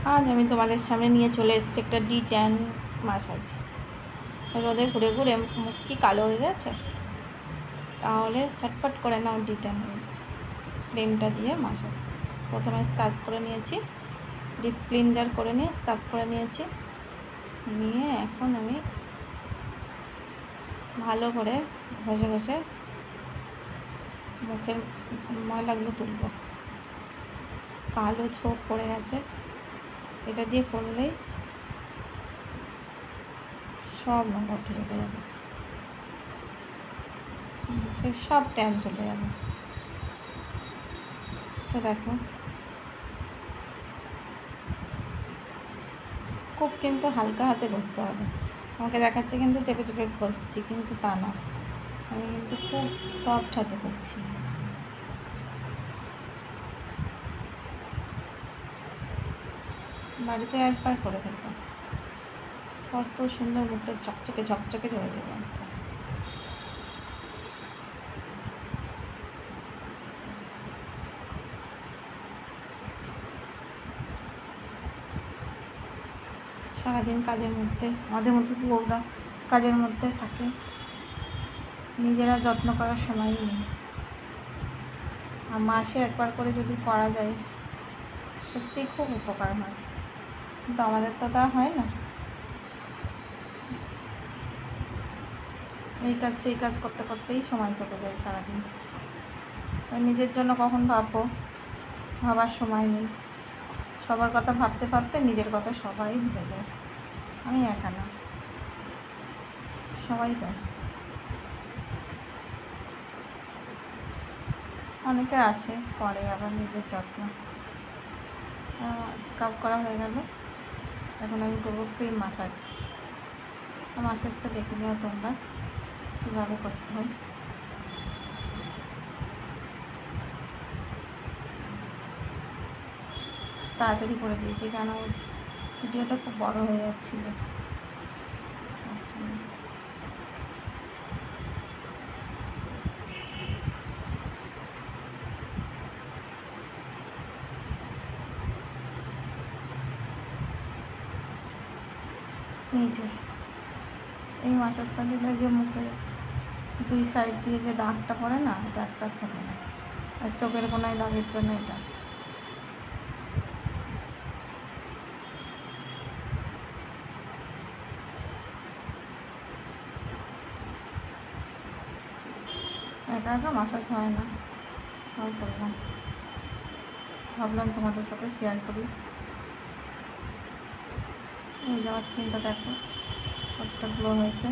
আজ আমি তোমাদের সামনে নিয়ে চলে এসেছি একটা ডি10 মাসাজ। রোদে ঘুরে ঘুরে মুখ কি কালো হয়ে গেছে? তাহলে চটপট করে নাও ডি10 ক্রিমটা দিয়ে মাসাজ। প্রথমে স্কার্ফ করে নিয়েছি, ডিপ ক্লিনজার করে নিয়ে স্কার্ফ করে নিয়েছি, নিয়ে এখন আমি ভালো করে ঘষে ঘষে মুখের ময়লাগুলো তুলব। কালো ছোপ পড়ে গেছে, এটা দিয়ে করলেই সব নোংরা উঠে চলে যাবে, মুখের সব ট্যান চলে যাবে। তো দেখো, খুব কিন্তু হালকা হাতে ঘষতে হবে। আমাকে দেখাচ্ছে কিন্তু চেপে চেপে ঘষছি, কিন্তু তা না, আমি কিন্তু খুব সফট হাতে করছি। বাড়িতে একবার করে দেখো, কত সুন্দর মুখটা চকচকে ঝকচকে হয়ে যাবে। সারাদিন কাজের মধ্যে আমাদের মতো বউরা কাজের মধ্যে থাকে, নিজেরা যত্ন করার সময়ই নেই। আর মাসে একবার করে যদি করা যায় সত্যিই খুব উপকার হয়, কিন্তু আমাদের তো তা হয় না। এই কাজ সেই কাজ করতে করতেই সময় চলে যায় সারাদিন। নিজের জন্য কখন ভাববো, ভাবার সময় নেই। সবার কথা ভাবতে ভাবতে নিজের কথা সবাই ভুলে যায়। আমি একা না, সবাই তাই। অনেকে আছে করে আবার নিজের যত্ন। স্কার্ফ করা হয়ে গেল, এখন আমি করবো ক্রিম মাসাজ। মাসাজটা দেখে নিও তোমরা কীভাবে করতে হয়। তাড়াতাড়ি করে দিয়েছি কেন ভিডিওটা খুব বড় হয়ে যাচ্ছিল। আচ্ছা, এই যে এই মাসাজটা দিলে যে মুখে দুই সাইড দিয়ে যে দাগটা পড়ে না, দাগটা থাকে না। আর চোখের কোনায় দাগের জন্য এটা। একা একা মাসাজ হয় না, তাও করলাম, ভাবলাম তোমাদের সাথে শেয়ার করি। এই যে আমার স্কিনটা দেখো কতটা গ্লো হয়েছে।